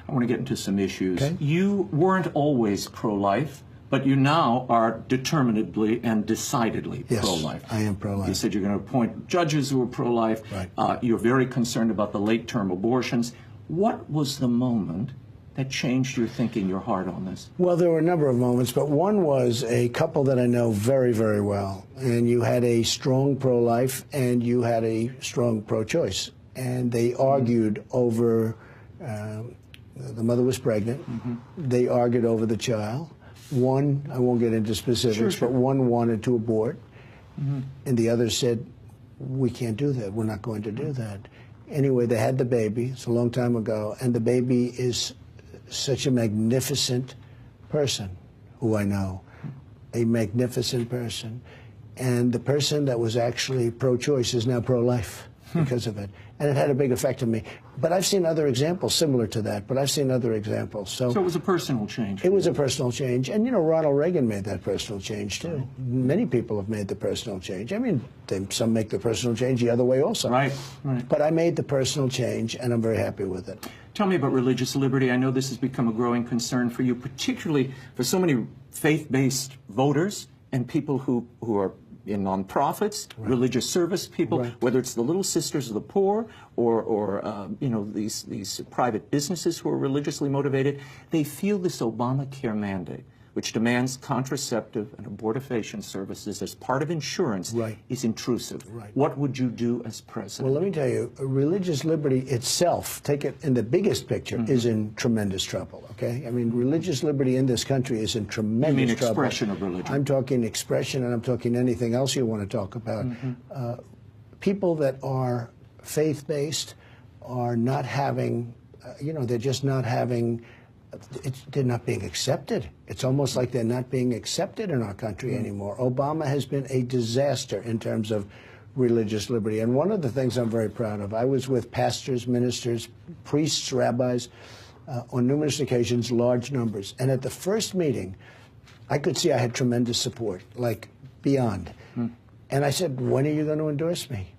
I want to get into some issues. Okay. You weren't always pro-life, but you now are determinedly and decidedly pro-life. I am pro-life. You said you're going to appoint judges who are pro-life. Right. You're very concerned about the late-term abortions. What was the moment that changed your thinking, your heart on this? Well, there were a number of moments, but one was a couple that I know very, very well. And you had a strong pro-life and you had a strong pro-choice. And they argued over, the mother was pregnant. They argued over the child. One, I won't get into specifics, Sure. but one wanted to abort. And the other said, we can't do that. We're not going to do that. Anyway, they had the baby. It's a long time ago. And the baby is such a magnificent person who I know, a magnificent person. And the person that was actually pro-choice is now pro-life because of it. And it had a big effect on me. But I've seen other examples similar to that, but I've seen other examples. So it was a personal change. It was a personal change. And, you know, Ronald Reagan made that personal change, too. Many people have made the personal change. I mean, some make the personal change the other way also. Right. But I made the personal change, and I'm very happy with it. Tell me about religious liberty. I know this has become a growing concern for you, particularly for so many faith-based voters and people who are in nonprofits, religious service people, whether it's the Little Sisters of the Poor or you know, these private businesses who are religiously motivated. They feel this Obamacare mandate, which demands contraceptive and abortifacient services as part of insurance, is intrusive. What would you do as president? Well, let me tell you, religious liberty itself, take it in the biggest picture, is in tremendous trouble, okay? I mean, religious liberty in this country is in tremendous trouble. You mean expression of religion? I'm talking expression, and I'm talking anything else you want to talk about. People that are faith-based are not having, you know, they're just not having, they're not being accepted. It's almost like they're not being accepted in our country anymore. Obama has been a disaster in terms of religious liberty. And one of the things I'm very proud of, I was with pastors, ministers, priests, rabbis, on numerous occasions, large numbers. And at the first meeting, I could see I had tremendous support, like beyond. And I said, when are you going to endorse me?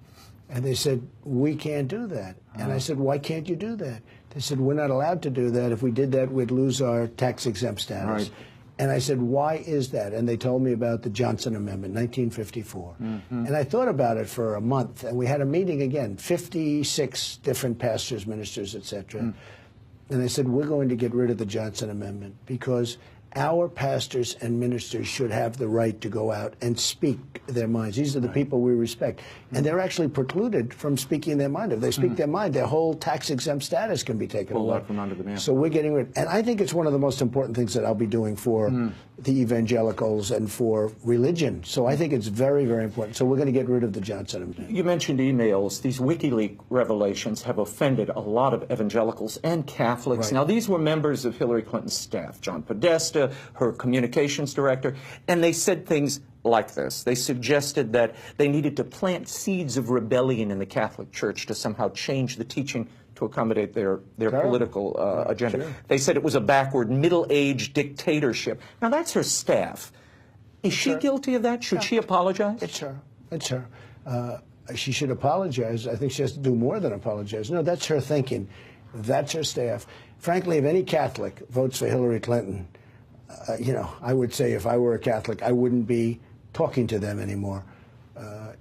And they said, we can't do that. And I said, why can't you do that? They said, we're not allowed to do that. If we did that, we'd lose our tax-exempt status. And I said, why is that? And they told me about the Johnson Amendment, 1954. And I thought about it for a month, and we had a meeting again, 56 different pastors, ministers, etc. And they said, we're going to get rid of the Johnson Amendment because our pastors and ministers should have the right to go out and speak their minds. These are the people we respect. And they're actually precluded from speaking their mind. If they speak their mind, their whole tax-exempt status can be taken away. Out from under the man. So we're getting rid. And I think it's one of the most important things that I'll be doing for the evangelicals and for religion. So I think it's very, very important. So we're going to get rid of the Johnson Amendment. You mentioned emails. These WikiLeaks revelations have offended a lot of evangelicals and Catholics. Now, these were members of Hillary Clinton's staff, John Podesta, her communications director, and they said things like this. They suggested that they needed to plant seeds of rebellion in the Catholic Church to somehow change the teaching to accommodate their political agenda. They said it was a backward, middle-aged dictatorship. Now, that's her staff. Is she guilty of that? Should she apologize? It's her. It's her. She should apologize. I think she has to do more than apologize. No, that's her thinking. That's her staff. Frankly, if any Catholic votes for Hillary Clinton, you know, I would say if I were a Catholic, I wouldn't be talking to them anymore.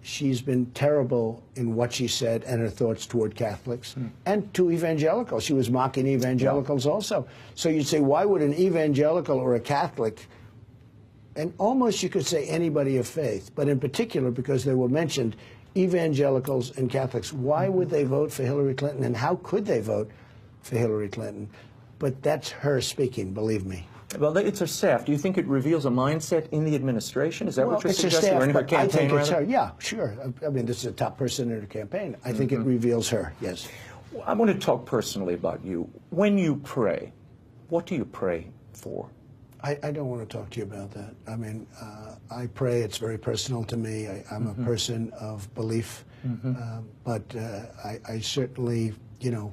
She's been terrible in what she said and her thoughts toward Catholics and to evangelicals. She was mocking evangelicals also. So you'd say, why would an evangelical or a Catholic, and almost you could say anybody of faith, but in particular because they were mentioned, evangelicals and Catholics, why would they vote for Hillary Clinton and how could they vote for Hillary Clinton? But that's her speaking, believe me. Well, it's her staff. Do you think it reveals a mindset in the administration? Is that what you're suggesting? Staff, or in her campaign, I think it's rather? her. Yeah, sure. I mean, this is a top person in her campaign. I think it reveals her, yes. I want to talk personally about you. When you pray, what do you pray for? I don't want to talk to you about that. I mean, I pray. It's very personal to me. I'm a person of belief. But I certainly, you know,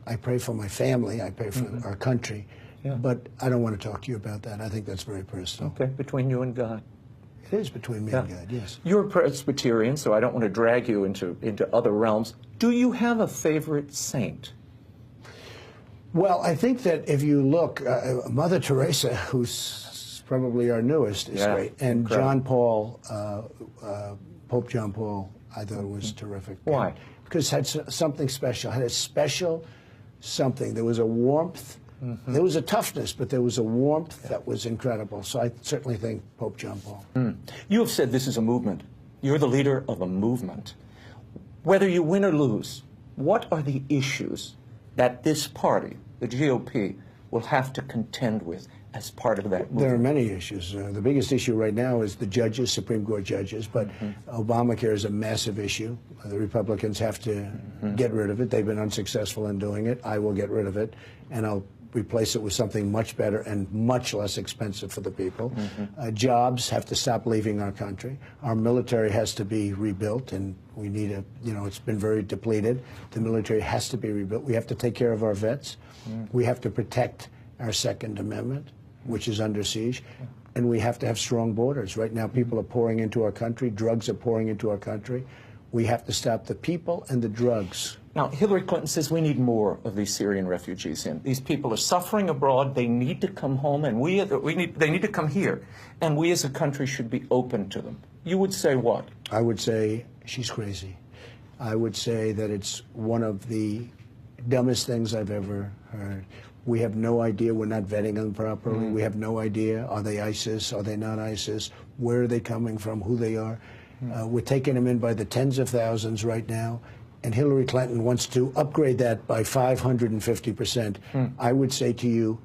I pray for my family. I pray for our country. But I don't want to talk to you about that. I think that's very personal. Okay, between you and God. It is between me and God, yes. You're a Presbyterian, so I don't want to drag you into other realms. Do you have a favorite saint? Well, I think that if you look, Mother Teresa, who's probably our newest, is great. And John Paul, Pope John Paul, I thought was terrific. Why? Because it had something special, had a special something. There was a warmth. There was a toughness, but there was a warmth that was incredible. So I certainly think Pope John Paul. You have said this is a movement. You're the leader of a movement. Whether you win or lose, what are the issues that this party, the GOP, will have to contend with as part of that movement? There are many issues. The biggest issue right now is the judges, Supreme Court judges, but Obamacare is a massive issue. The Republicans have to get rid of it. They've been unsuccessful in doing it. I will get rid of it, and I'll replace it with something much better and much less expensive for the people. Jobs have to stop leaving our country. Our military has to be rebuilt, and we need a, it's been very depleted. The military has to be rebuilt. We have to take care of our vets. We have to protect our Second Amendment, which is under siege. And we have to have strong borders. Right now, people are pouring into our country. Drugs are pouring into our country. We have to stop the people and the drugs. Now, Hillary Clinton says we need more of these Syrian refugees in. These people are suffering abroad. They need to come home, and they need to come here. And we as a country should be open to them. You would say what? I would say she's crazy. I would say that it's one of the dumbest things I've ever heard. We have no idea. We're not vetting them properly. We have no idea. Are they ISIS? Are they not ISIS? Where are they coming from? Who they are? We're taking them in by the tens of thousands right now. And Hillary Clinton wants to upgrade that by 550%. I would say to you,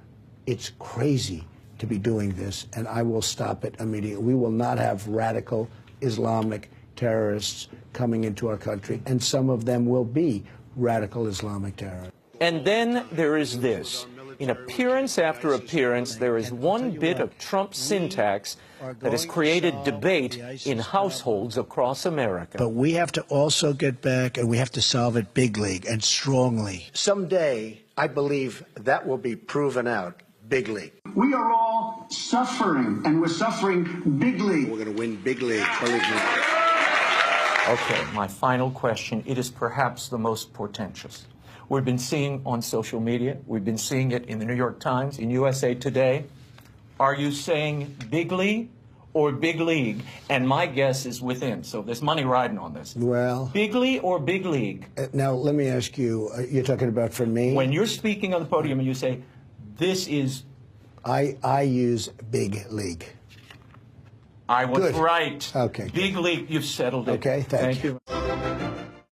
it's crazy to be doing this, and I will stop it immediately. We will not have radical Islamic terrorists coming into our country, and some of them will be radical Islamic terrorists. And then there is this. In appearance after appearance, there is one bit of Trump syntax that has created debate in households across America. But we have to also get back, and we have to solve it big league and strongly. Someday, I believe that will be proven out big league. We are all suffering, and we're suffering big league. We're going to win big league. Believe me. Okay, my final question. It is perhaps the most portentous. We've been seeing on social media, we've been seeing it in the New York Times, in USA Today. Are you saying bigly or big league? And my guess is within, so there's money riding on this. Well, bigly or big league? Now, let me ask you, you're talking about for me? When you're speaking on the podium and you say, this is... I use big league. I was right. Okay. Big league, you've settled it. Okay, thank you.